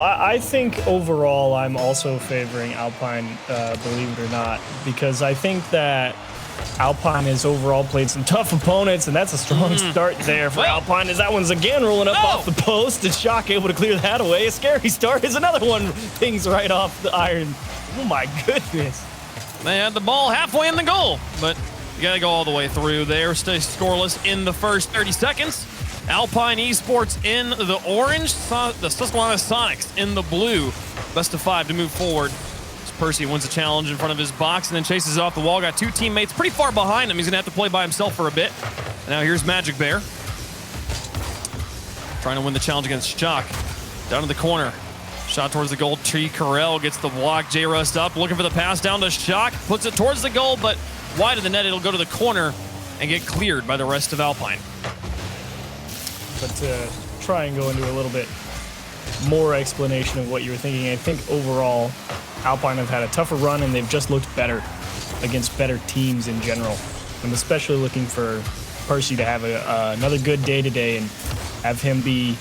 I think overall I'm also favoring Alpine, believe it or not, because I think that Alpine has overall played some tough opponents, and that's a strong start there for Alpine, as that one's again rolling up off the post, and Shock able to clear that away. A scary start is another one, pings right off the iron. Oh my goodness. They had the ball halfway in the goal, but you gotta go all the way through there. Stay scoreless in the first 30 seconds. Alpine Esports in the orange, the Susquehanna Soniqs in the blue. Best of 5 to move forward. Percy wins the challenge in front of his box and then chases it off the wall. Got 2 teammates pretty far behind him. He's gonna have to play by himself for a bit. And now here's Magic Bear. Trying to win the challenge against Shock. Down to the corner. Shot towards the goal. T-Carell gets the block. J-Rust up, looking for the pass down to Shock. Puts it towards the goal, but wide of the net. It'll go to the corner and get cleared by the rest of Alpine. But to try and go into a little bit more explanation of what you were thinking, I think overall Alpine have had a tougher run, and they've just looked better against better teams in general. I'm especially looking for Percy to have another good day today and have him be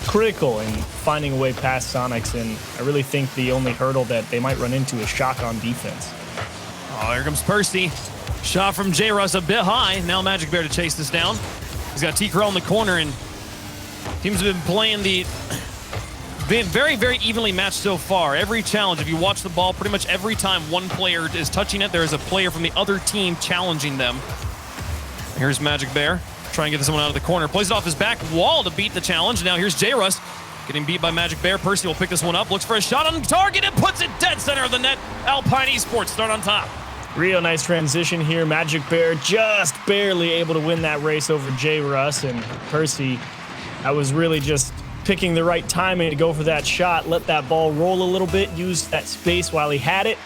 critical in finding a way past Soniqs. And I really think the only hurdle that they might run into is Shock on defense. Oh, here comes Percy. Shot from J-Rust a bit high. Now Magic Bear to chase this down. He's got T-Carell in the corner, and teams have been playing being very, very evenly matched so far. Every challenge, if you watch the ball, pretty much every time one player is touching it, there is a player from the other team challenging them. Here's Magic Bear, trying to get someone out of the corner. Plays it off his back wall to beat the challenge. Now here's J-Rust, getting beat by Magic Bear. Percy will pick this one up, looks for a shot on target, and puts it dead center of the net. Alpine Esports start on top. Real nice transition here. Magic Bear just barely able to win that race over J-Rust, and Percy, I was really just picking the right timing to go for that shot, let that ball roll a little bit, use that space while he had it,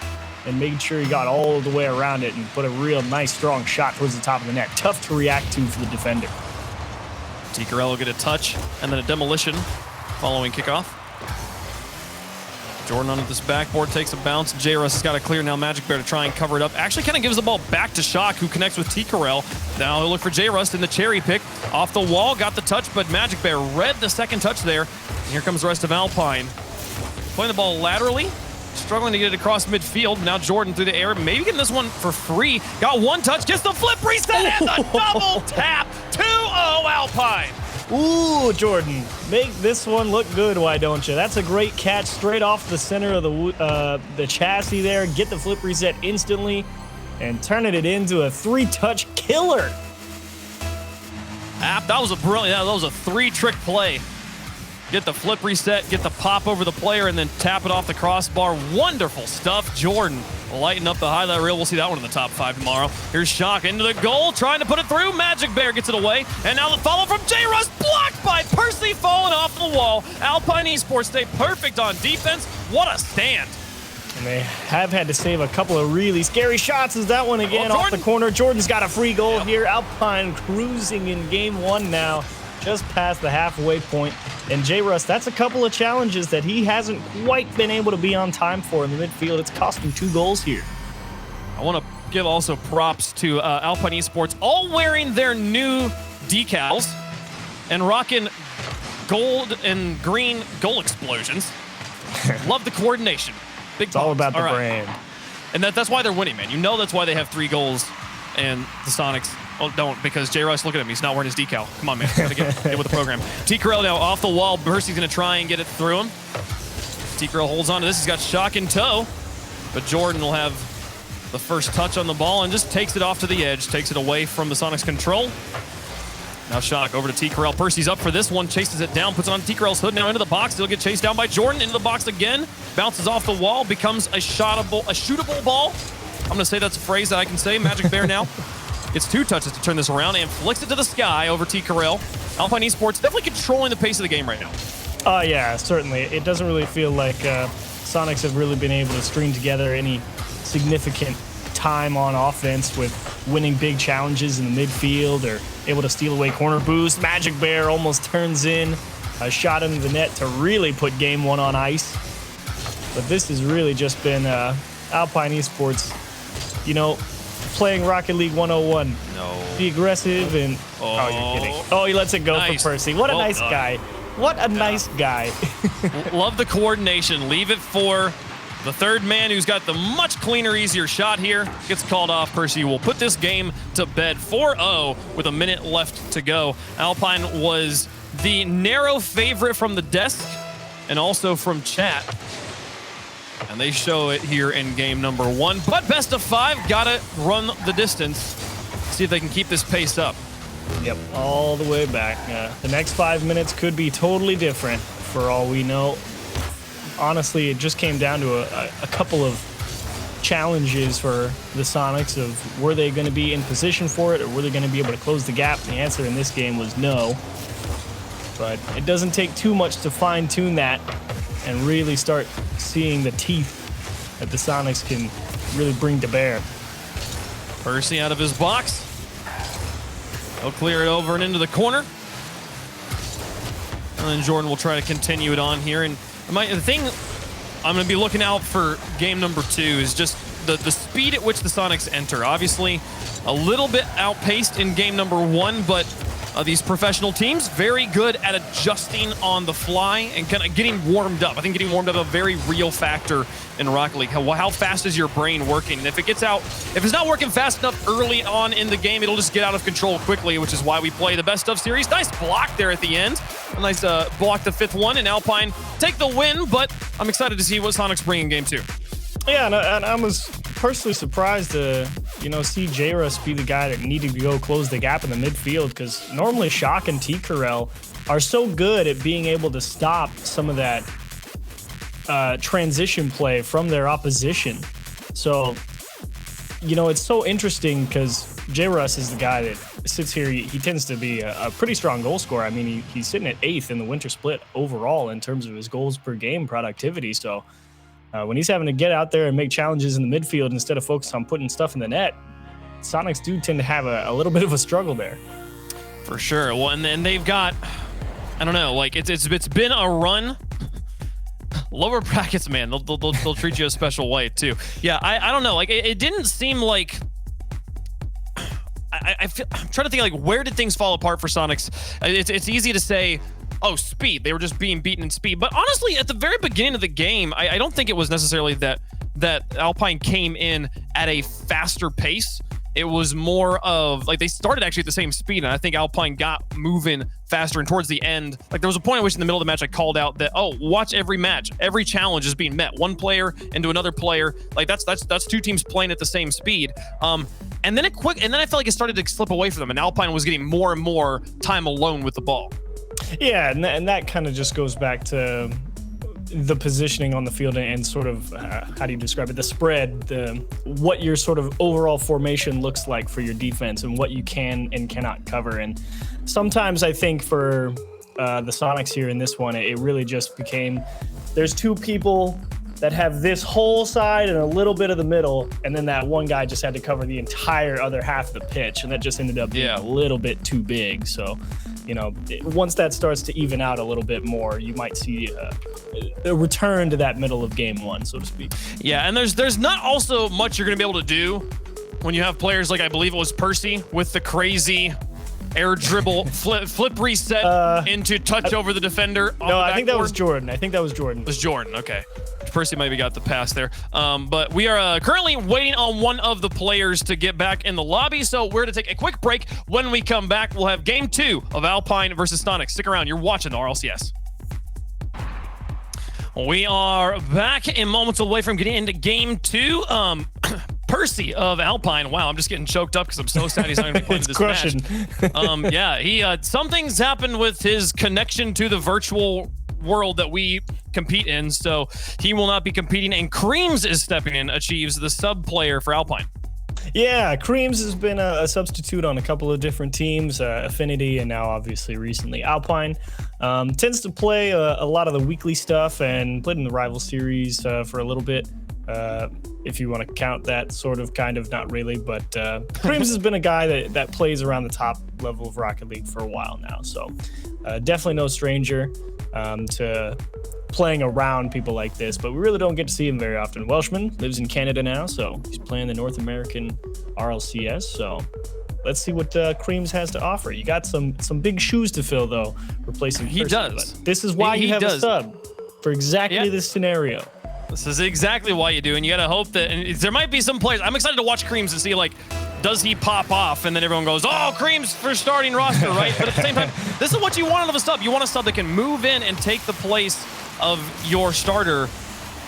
and making sure he got all the way around it and put a real nice, strong shot towards the top of the net. Tough to react to for the defender. T-Carell will get a touch and then a demolition following kickoff. Jordan on this backboard takes a bounce. J-Rust has got to clear now. Magic Bear to try and cover it up. Actually kind of gives the ball back to Shock, who connects with T-Carell. Now he'll look for J-Rust in the cherry pick. Off the wall, got the touch, but Magic Bear read the second touch there. And here comes the rest of Alpine. Playing the ball laterally, struggling to get it across midfield. Now Jordan through the air, maybe getting this one for free. Got one touch, gets the flip reset, and the double tap. 2-0 Alpine. Ooh, Jordan, make this one look good, why don't you? That's a great catch straight off the center of the chassis there. Get the flip reset instantly and turning it into a 3-touch killer. That was a brilliant, that was a 3-trick play. Get the flip reset, get the pop over the player, and then tap it off the crossbar. Wonderful stuff. Jordan lighting up the highlight reel. We'll see that one in the top 5 tomorrow. Here's Shock into the goal, trying to put it through. Magic Bear gets it away. And now the follow from J-Rust, blocked by Percy, falling off the wall. Alpine Esports stay perfect on defense. What a stand. And they have had to save a couple of really scary shots. Is that one again off the corner? Jordan's got a free goal here. Alpine cruising in game 1 now, just past the halfway point. And J-Rust, that's a couple of challenges that he hasn't quite been able to be on time for in the midfield. It's cost him 2 goals here. I want to give also props to Alpine Esports, all wearing their new decals and rocking gold and green goal explosions. Love the coordination. Big It's all about the brand. And that's why they're winning, man. You know that's why they have 3 goals, and the Soniqs don't, because J-Rust, look at him. He's not wearing his decal. Come on, man. Gotta get with the program. T-Carell now off the wall. Percy's going to try and get it through him. T-Carell holds on to this. He's got Shock in tow, but Jordan will have the first touch on the ball and just takes it off to the edge, takes it away from the Soniqs' control. Now Shock over to T-Carell. Percy's up for this one, chases it down, puts it on T-Carell's hood now into the box. He'll get chased down by Jordan, into the box again, bounces off the wall, becomes a shootable ball. I'm going to say that's a phrase that I can say. Magic Bear now gets 2 touches to turn this around and flicks it to the sky over T-Carell. Alpine Esports definitely controlling the pace of the game right now. Yeah, certainly. It doesn't really feel like Soniqs have really been able to string together any significant time on offense with winning big challenges in the midfield or able to steal away corner boost. Magic Bear almost turns in a shot into the net to really put game 1 on ice. But this has really just been Alpine Esports, you know, playing Rocket League 101. No. Be aggressive and... Oh, you're kidding. Oh, he lets it go nice. for Percy. What a nice done. guy. What a nice guy. Love the coordination. Leave it for the third man who's got the much cleaner, easier shot here. Gets called off. Percy will put this game to bed 4-0 with a minute left to go. Alpine was the narrow favorite from the desk and also from chat. And they show it here in game number 1. But best of 5, gotta run the distance. See if they can keep this pace up. Yep, all the way back. The next 5 minutes could be totally different for all we know. Honestly, it just came down to a couple of challenges for the Sonics of were they going to be in position for it or were they going to be able to close the gap? The answer in this game was no. But it doesn't take too much to fine-tune that and really start seeing the teeth that the Sonics can really bring to bear. Percy out of his box. He'll clear it over and into the corner. And then Jordan will try to continue it on here. And the thing I'm going to be looking out for game number 2 is just the speed at which the Sonics enter. Obviously, a little bit outpaced in game number 1, but these professional teams, very good at adjusting on the fly and kind of getting warmed up. I think getting warmed up is a very real factor in Rocket League. How fast is your brain working? And if it's not working fast enough early on in the game, it'll just get out of control quickly, which is why we play the best of series. Nice block there at the end. A nice block, the 5th one, and Alpine take the win, but I'm excited to see what Sonics bring in game 2. Yeah, and I was personally surprised to, see J-Russ be the guy that needed to go close the gap in the midfield, because normally Shock and T-Corel are so good at being able to stop some of that transition play from their opposition. So, it's so interesting because J-Russ is the guy that sits here. He tends to be a pretty strong goal scorer. I mean, he's sitting at 8th in the winter split overall in terms of his goals per game productivity. So when he's having to get out there and make challenges in the midfield instead of focus on putting stuff in the net, Sonics do tend to have a little bit of a struggle there. For sure. Well, and then they've got, I don't know, like it's been a run. Lower brackets, man, they'll treat you a special way too. Yeah, I don't know. Like it didn't seem like. I'm trying to think, like, where did things fall apart for Sonics? It's easy to say, oh, speed. They were just being beaten in speed. But honestly, at the very beginning of the game, I don't think it was necessarily that Alpine came in at a faster pace. It was more of, like, they started actually at the same speed, and I think Alpine got moving faster, and towards the end, like, there was a point at which in the middle of the match I called out that, oh, watch every match. Every challenge is being met. One player into another player. Like, that's 2 teams playing at the same speed. And then I felt like it started to slip away from them, and Alpine was getting more and more time alone with the ball. Yeah, and that kind of just goes back to the positioning on the field and sort of, how do you describe it? The spread, what your sort of overall formation looks like for your defense and what you can and cannot cover. And sometimes I think for the Sonics here in this one, it really just became, there's 2 people that have this whole side and a little bit of the middle, and then that one guy just had to cover the entire other half of the pitch, and that just ended up being a little bit too big. So, once that starts to even out a little bit more, you might see a return to that middle of game 1, so to speak. Yeah, and there's not also much you're going to be able to do when you have players like, I believe it was Percy with the crazy air dribble, flip reset into touch over the defender. No, I think that was Jordan. It was Jordan, okay. Percy maybe got the pass there. But we are currently waiting on one of the players to get back in the lobby, so we're going to take a quick break. When we come back, we'll have game 2 of Alpine versus Sonics. Stick around. You're watching the RLCS. We are back in moments away from getting into game 2. Percy of Alpine. Wow, I'm just getting choked up because I'm so sad he's not going to be playing this match. Yeah, something's happened with his connection to the virtual world that we compete in, so he will not be competing, and Creams is stepping in, achieves the sub player for Alpine. Yeah, Creams has been a substitute on a couple of different teams, Affinity, and now obviously recently Alpine. Tends to play a lot of the weekly stuff and played in the rival series for a little bit. If you want to count that sort of, kind of, not really, but Creams has been a guy that plays around the top level of Rocket League for a while now, so definitely no stranger to playing around people like this, but we really don't get to see him very often. Welshman lives in Canada now, so he's playing the North American RLCS, so let's see what Creams has to offer. You got some big shoes to fill, though, replacing He Percy, does. but this is why you have a sub for exactly this scenario. This is exactly why you do, and you got to hope that and there might be some players. I'm excited to watch Creams and see, like, does he pop off? And then everyone goes, oh, Creams for starting roster, right? But at the same time, this is what you want out of a sub. You want a sub that can move in and take the place of your starter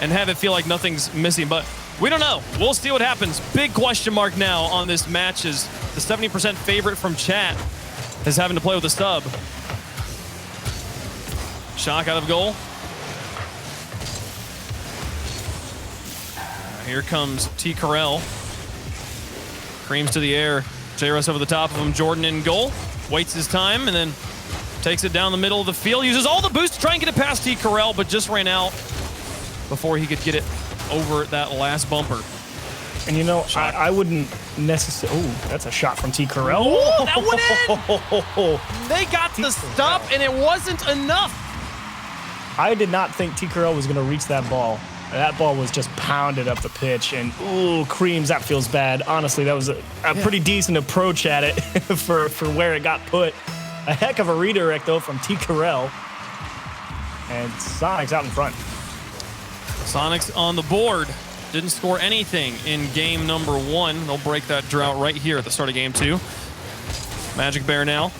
and have it feel like nothing's missing. But we don't know. We'll see what happens. Big question mark now on this match is the 70% favorite from chat is having to play with a sub. Shock out of goal. Here comes T. Corral. Creams to the air. J-Russ over the top of him. Jordan in goal. Waits his time and then takes it down the middle of the field. Uses all the boost to try and get it past T. Corral, but just ran out before he could get it over that last bumper. And you know, I wouldn't necessarily. Oh, that's a shot from T. Corral. Oh, that went in! They got the stop, and it wasn't enough. I did not think T. Corral was going to reach that ball. That ball was just pounded up the pitch, and ooh, Creams, that feels bad. Honestly, that was a pretty decent approach at it for where it got put. A heck of a redirect, though, from T. Corral. And Soniqs out in front. Soniqs on the board. Didn't score anything in game number 1. They'll break that drought right here at the start of game 2. Magic Bear now.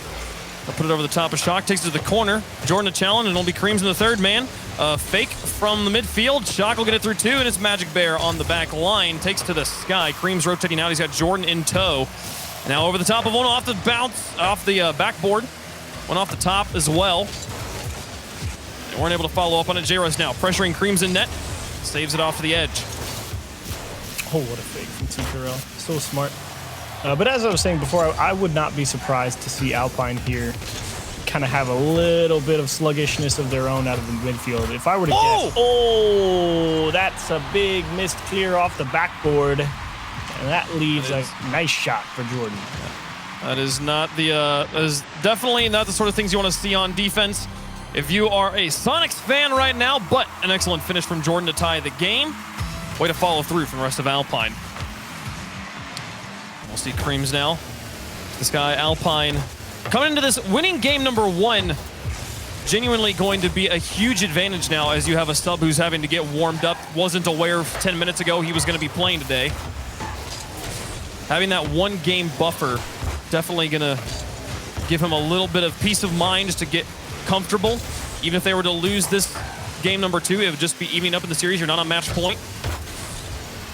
They'll put it over the top of Shock. Takes it to the corner. Jordan a challenge, and it'll be Creams in the third man. Fake from the midfield. Shock will get it through 2, and it's Magic Bear on the back line. Takes to the sky. Creams rotating out. He's got Jordan in tow. Now over the top of one off the bounce, off the backboard. One off the top as well. They weren't able to follow up on it. J-Russ now pressuring Creams in net. Saves it off to the edge. Oh, what a fake from T. Corral. So smart. But as I was saying before, I would not be surprised to see Alpine here kind of have a little bit of sluggishness of their own out of the midfield. If I were to guess, oh, that's a big missed clear off the backboard. And that leaves a nice shot for Jordan. That is not the, that is definitely not the sort of things you want to see on defense. If you are a Sonics fan right now, but an excellent finish from Jordan to tie the game. Way to follow through from the rest of Alpine. We'll see Creams now. This guy, Alpine, coming into this winning game number 1, genuinely going to be a huge advantage now as you have a sub who's having to get warmed up. Wasn't aware 10 minutes ago he was going to be playing today. Having that 1 game buffer, definitely going to give him a little bit of peace of mind just to get comfortable. Even if they were to lose this game number 2, it would just be evening up in the series. You're not on match point.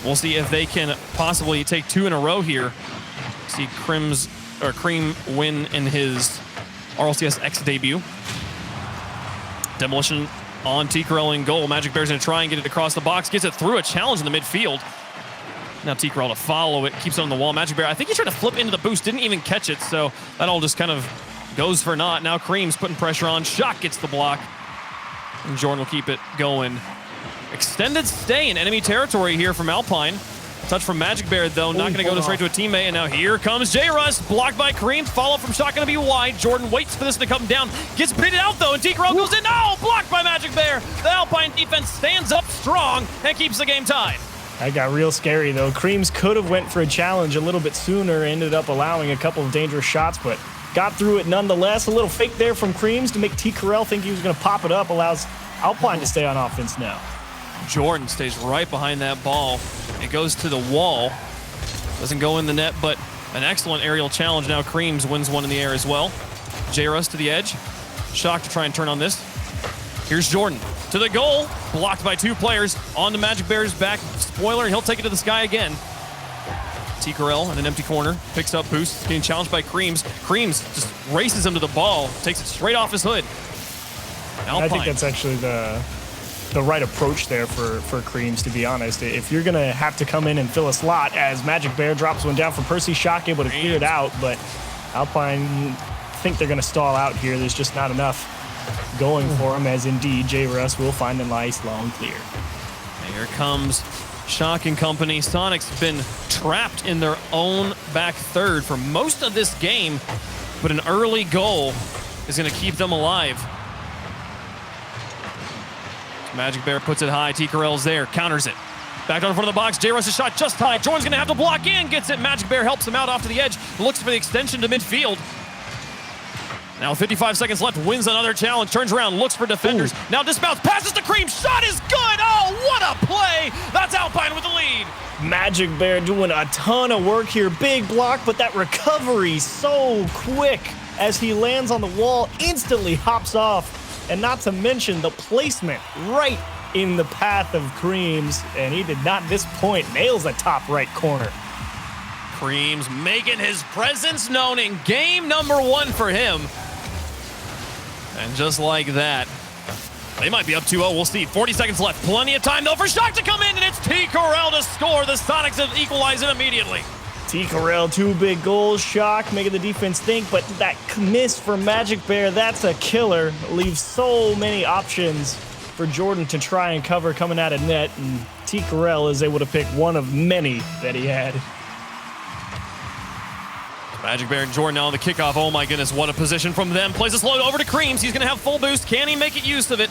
We'll see if they can possibly take 2 in a row here. See Cream win in his RLCS X debut. Demolition on T. Corral in goal. Magic Bear's gonna try and get it across the box. Gets it through a challenge in the midfield. Now T. Corral to follow it. Keeps it on the wall. Magic Bear, I think he tried to flip into the boost. Didn't even catch it, so that all just kind of goes for naught. Now Cream's putting pressure on. Shock gets the block. And Jordan will keep it going. Extended stay in enemy territory here from Alpine. Touch from Magic Bear, though. Not going to go straight to a teammate. And now here comes J-Russ. Blocked by Creams. Follow from Shock going to be wide. Jordan waits for this to come down. Gets pitted out, though. And T. Corral goes in. Oh, blocked by Magic Bear. The Alpine defense stands up strong and keeps the game tied. That got real scary, though. Creams could have went for a challenge a little bit sooner. Ended up allowing a couple of dangerous shots, but got through it nonetheless. A little fake there from Creams to make T. Corral think he was going to pop it up. Allows Alpine to stay on offense now. Jordan stays right behind that ball. It goes to the wall. Doesn't go in the net, but an excellent aerial challenge. Now Creams wins one in the air as well. J-Russ to the edge. Shock to try and turn on this. Here's Jordan to the goal. Blocked by 2 players. On to Magic Bear's back spoiler, and he'll take it to the sky again. T. Corral in an empty corner. Picks up boost. Getting challenged by Creams. Creams just races him to the ball. Takes it straight off his hood. Alpine. I think that's actually the right approach there for Creams, to be honest. If you're going to have to come in and fill a slot, as Magic Bear drops one down for Percy, Shock able to clear it out, but Alpine think they're going to stall out here. There's just not enough going for him, as indeed J-Russ will find a nice long clear. Here comes Shock and company. Sonics been trapped in their own back third for most of this game, but an early goal is going to keep them alive. Magic Bear puts it high. T. Corral's there, counters it. Back down in front of the box. J-Russ's shot just high. Jordan's going to have to block in. Gets it. Magic Bear helps him out off to the edge. Looks for the extension to midfield. Now 55 seconds left. Wins another challenge. Turns around. Looks for defenders. Ooh. Now dismounts. Passes to Cream. Shot is good. Oh, what a play. That's Alpine with the lead. Magic Bear doing a ton of work here. Big block, but that recovery so quick as he lands on the wall, instantly hops off. And not to mention the placement right in the path of Creams, and he did not disappoint. Nails the top right corner. Creams making his presence known in game number 1 for him. And just like that, they might be up 2-0. We'll see. 40 seconds left. Plenty of time, though, for Shock to come in, and it's T. Corral to score. The Sonics have equalized it immediately. T. Corral, 2 big goals. Shock making the defense think, but that miss for Magic Bear, that's a killer. Leaves so many options for Jordan to try and cover coming out of net, and T. Corral is able to pick one of many that he had. Magic Bear and Jordan now on the kickoff. Oh my goodness, what a position from them. Plays this load over to Creams. He's going to have full boost. Can he make it use of it?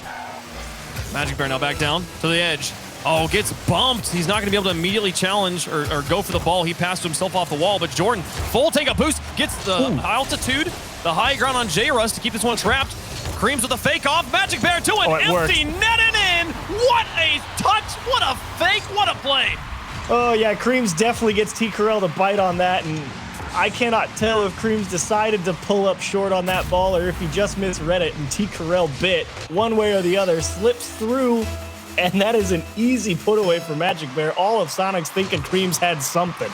Magic Bear now back down to the edge. Oh, gets bumped. He's not going to be able to immediately challenge or go for the ball. He passed himself off the wall, but Jordan, full take-up boost, gets the altitude, the high ground on J-Russ to keep this one trapped. Creams with a fake off. Magic Bear to an empty net and in. What a touch. What a fake. What a play. Oh, yeah, Creams definitely gets T. Corral to bite on that, and I cannot tell if Creams decided to pull up short on that ball or if he just misread it and T. Corral bit. One way or the other, slips through, and that is an easy put away for Magic Bear. All of Sonics thinking Creams had something.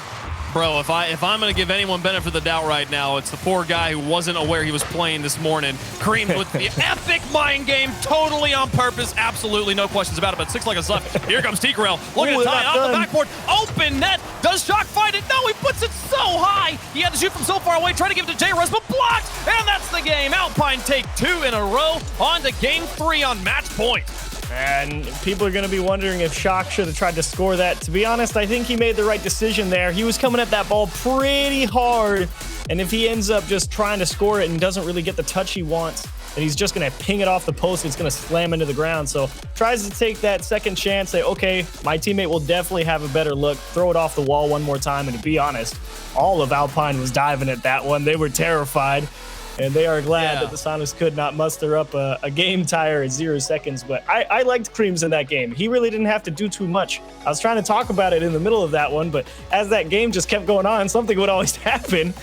Bro, if I'm going to give anyone benefit of the doubt right now, it's the poor guy who wasn't aware he was playing this morning. Cream with the epic mind game, totally on purpose, absolutely no questions about it, but 6 seconds left. Here comes T. Corral, looking to tie it off the backboard. Open net. Does Shock fight it? No, he puts it so high. He had to shoot from so far away, trying to give it to J-Russ, but blocked, and that's the game. Alpine take 2 in a row on to game 3 on match point. And people are going to be wondering if Shock should have tried to score that. To be honest, I think he made the right decision there. He was coming at that ball pretty hard, and if he ends up just trying to score it and doesn't really get the touch he wants, then he's just going to ping it off the post. It's going to slam into the ground. So tries to take that second chance, say, okay, my teammate will definitely have a better look, throw it off the wall one more time. And to be honest, all of Alpine was diving at that one. They were terrified. And they are glad that the Sonics could not muster up a game tire at 0 seconds. But I liked Creams in that game. He really didn't have to do too much. I was trying to talk about it in the middle of that one, but as that game just kept going on, something would always happen.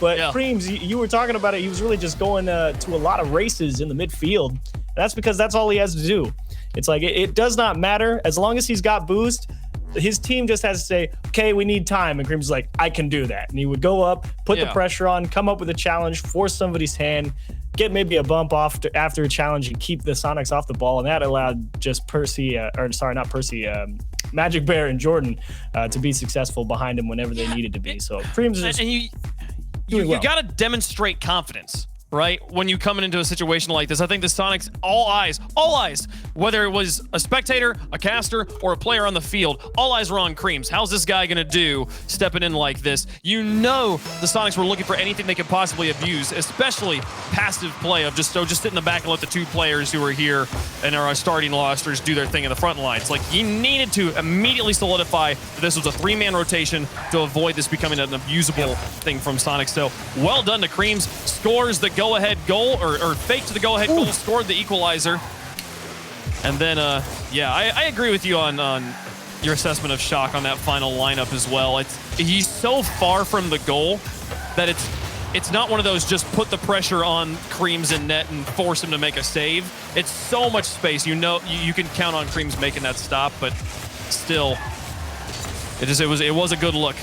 But Creams, you were talking about it. He was really just going to a lot of races in the midfield. And that's because that's all he has to do. It's like it does not matter. As long as he's got boost, his team just has to say, okay, we need time. And Creams is like, I can do that. And he would go up, put the pressure on, come up with a challenge, force somebody's hand, get maybe a bump off after a challenge and keep the Sonics off the ball. And that allowed just Magic Bear and Jordan to be successful behind him whenever they needed to be. So Creams is you got to demonstrate confidence, right? When you come into a situation like this, I think the Sonics, all eyes, whether it was a spectator, a caster, or a player on the field, all eyes were on Creams. How's this guy going to do stepping in like this? You know the Sonics were looking for anything they could possibly abuse, especially passive play of just sit in the back and let the 2 players who are here and are our starting rosters do their thing in the front lines. Like, he needed to immediately solidify that this was a 3-man rotation to avoid this becoming an abusable thing from Sonics. So, well done to Creams. Scores the go-ahead goal, or fake to the go-ahead goal, scored the equalizer. And then, I agree with you on your assessment of Shock on that final lineup as well. He's so far from the goal that it's not one of those just put the pressure on Creams in net and force him to make a save. It's so much space. You know, you can count on Creams making that stop, but still, it was a good look.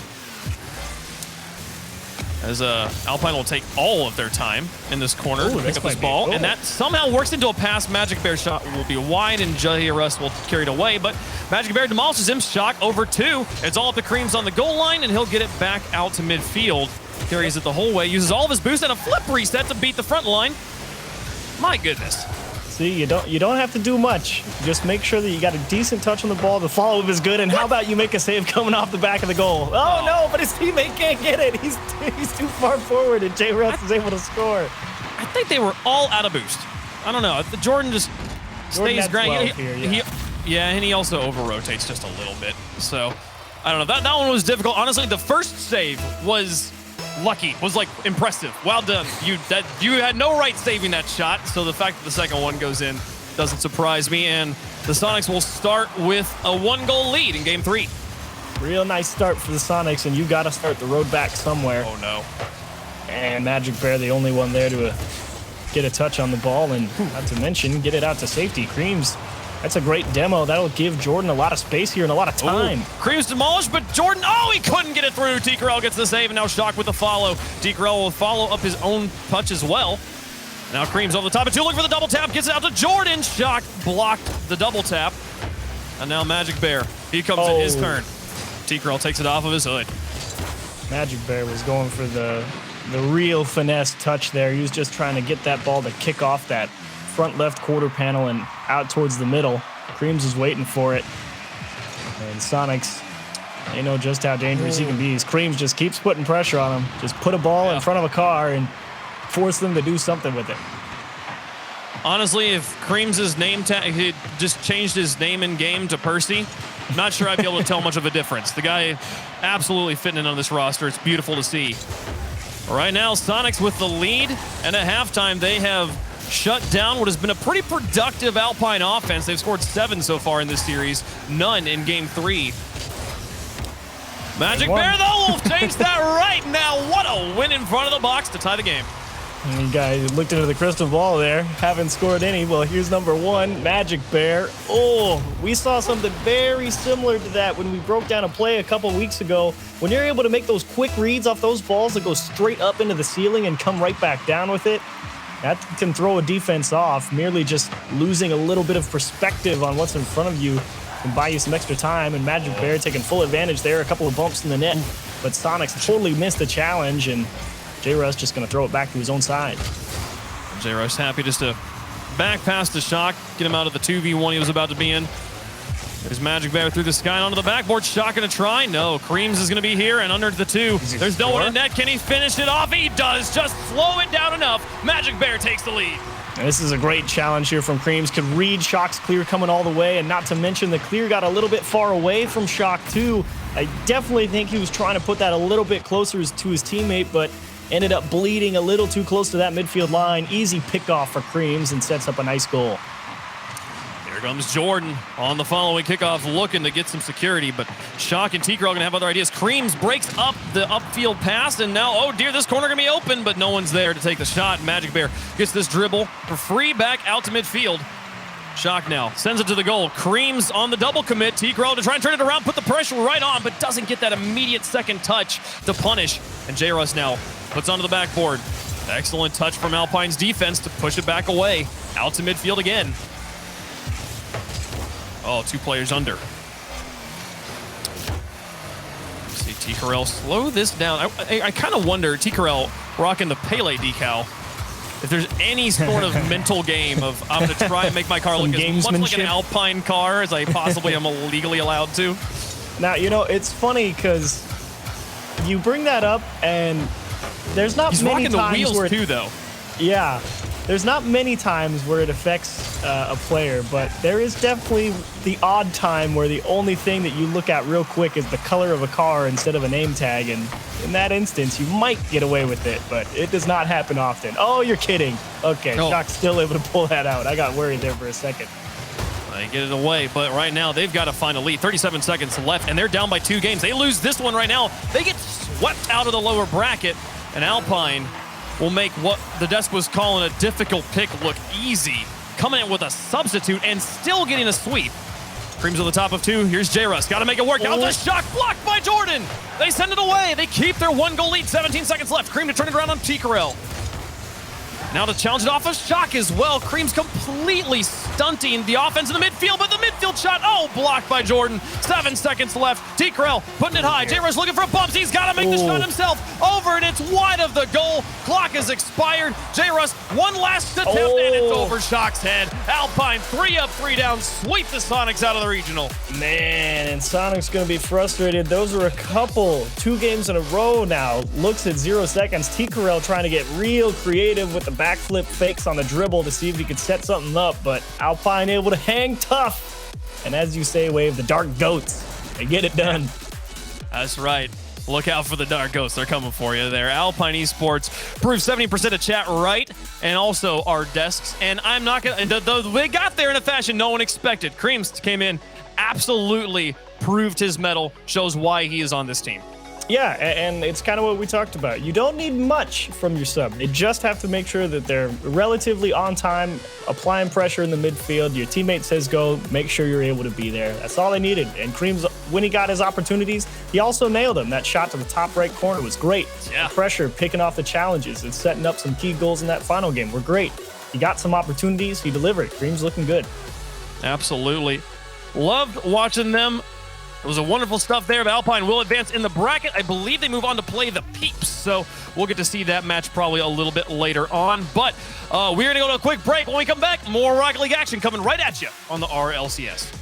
As Alpine will take all of their time in this corner to pick up this ball. And that somehow works into a pass. Magic Bear shot will be wide, and J-Russ will carry it away. But Magic Bear demolishes him. Shock over 2. It's all up to Creams on the goal line, and he'll get it back out to midfield. Carries it the whole way. Uses all of his boost and a flip reset to beat the front line. My goodness. See, you don't have to do much. Just make sure that you got a decent touch on the ball. The follow-up is good. And how about you make a save coming off the back of the goal? Oh, no, but his teammate can't get it. He's too far forward, and J-Russ is able to score. I think they were all out of boost. I don't know. Jordan just stays ground. Yeah, and he also over-rotates just a little bit. So, I don't know. That one was difficult. Honestly, the first save was lucky, was like impressive. Well done. You had no right saving that shot, so the fact that the second one goes in doesn't surprise me, and the Sonics will start with a 1-goal lead in Game 3. Real nice start for the Sonics, and you got to start the road back somewhere. Oh, no. And Magic Bear, the only one there to get a touch on the ball, and not to mention, get it out to safety. Creams, that's a great demo. That'll give Jordan a lot of space here and a lot of time. Creams demolished, but Jordan, he couldn't get it through. T-Corral gets the save, and now Shock with the follow. T-Corral will follow up his own touch as well. Now Creams over the top of 2, looking for the double tap, gets it out to Jordan. Shock blocked the double tap. And now Magic Bear, he comes in his turn. T-Corral takes it off of his hood. Magic Bear was going for the real finesse touch there. He was just trying to get that ball to kick off that front left quarter panel and out towards the middle. Creams is waiting for it. And Sonics, they know just how dangerous he can be. Creams just keeps putting pressure on him. Just put a ball in front of a car and force them to do something with it. Honestly, if Creams' name tag, he just changed his name in game to Percy, I'm not sure I'd be able to tell much of a difference. The guy absolutely fitting in on this roster. It's beautiful to see. Right now, Sonics with the lead, and at halftime, they have shut down what has been a pretty productive Alpine offense. They've scored 7 so far in this series, none in Game 3. Magic Bear, though, will change that right now. What a win in front of the box to tie the game. And you guys looked into the crystal ball there, haven't scored any. Well, here's number 1, Magic Bear. Oh, we saw something very similar to that when we broke down a play a couple weeks ago. When you're able to make those quick reads off those balls that go straight up into the ceiling and come right back down with it, that can throw a defense off. Merely just losing a little bit of perspective on what's in front of you can buy you some extra time, and Magic Bear taking full advantage there. A couple of bumps in the net, but Sonics totally missed the challenge, and J-Rush just going to throw it back to his own side. J-Rush happy just to back pass the Shock, get him out of the 2v1 he was about to be in. There's Magic Bear through the sky onto the backboard. Shock going to try. No, Creams is going to be here and under the 2. There's no one in net. Can he finish it off? He does. Just slow it down enough. Magic Bear takes the lead. And this is a great challenge here from Creams. Could read Shock's clear coming all the way, and not to mention the clear got a little bit far away from Shock too. I definitely think he was trying to put that a little bit closer to his teammate, but ended up bleeding a little too close to that midfield line. Easy pickoff for Creams and sets up a nice goal. Here comes Jordan on the following kickoff, looking to get some security, but Shock and T-Crow gonna have other ideas. Creams breaks up the upfield pass, and now, oh dear, this corner gonna be open, but no one's there to take the shot. Magic Bear gets this dribble for free back out to midfield. Shock now sends it to the goal. Creams on the double commit. T-Crow to try and turn it around, put the pressure right on, but doesn't get that immediate second touch to punish. And J-Russ now puts onto the backboard. Excellent touch from Alpine's defense to push it back away. Out to midfield again. Oh, 2 players under. Let's see, T-Corral slow this down. I kind of wonder, T-Corral rocking the Pele decal, if there's any sort of mental game of I'm going to try and make my car look as much like an Alpine car as I possibly am legally allowed to. Now, you know, it's funny because you bring that up, and there's not many times the wheels where too, though. Yeah, there's not many times where it affects a player, but there is definitely the odd time where the only thing that you look at real quick is the color of a car instead of a name tag, and in that instance, you might get away with it, but it does not happen often. Oh, you're kidding. Okay, Shock's still able to pull that out. I got worried there for a second. They get it away, but right now they've got to find a lead. 37 seconds left, and they're down by 2 games. They lose this one right now. They get swept out of the lower bracket, and Alpine will make what the desk was calling a difficult pick look easy, coming in with a substitute and still getting a sweep. Creams on the top of 2. Here's J-Russ. Got to make it work. Out the Shock, blocked by Jordan. They send it away. They keep their 1-goal lead. 17 seconds left. Cream to turn it around on T-Corral. Now to challenge it off a Shock as well. Cream's completely stunting the offense in the midfield, but the midfield shot, blocked by Jordan. 7 seconds left. T-Corral putting it high. J-Russ looking for a bump. He's got to make the shot himself. Over, and it's wide of the goal. Clock is expired. J-Russ, one last attempt, and it's over Shock's head. Alpine 3 up, 3 down. Sweep the Sonics out of the regional. Man, and Sonic's going to be frustrated. Those are a couple. 2 games in a row now. Looks at 0 seconds. T-Corral trying to get real creative with the backflip fakes on the dribble to see if he could set something up, but Alpine able to hang tough And as you say, Wave, the Dark Goats, they get it done. That's right. Look out for the Dark Ghosts. They're coming for you there. Alpine Esports proved 70% of chat right, and also our desks. And I'm not going to... They got there in a fashion no one expected. Creams came in, absolutely proved his mettle, shows why he is on this team. Yeah, and it's kind of what we talked about. You don't need much from your sub. They just have to make sure that they're relatively on time, applying pressure in the midfield. Your teammate says go, make sure you're able to be there. That's all they needed. And Creams, when he got his opportunities, he also nailed them. That shot to the top right corner was great. Yeah. The pressure, picking off the challenges, and setting up some key goals in that final game were great. He got some opportunities, he delivered. Creams looking good. Absolutely. Loved watching them. It was a wonderful stuff there. But Alpine will advance in the bracket. I believe they move on to play the Peeps. So we'll get to see that match probably a little bit later on. But we're going to go to a quick break. When we come back, more Rocket League action coming right at you on the RLCS.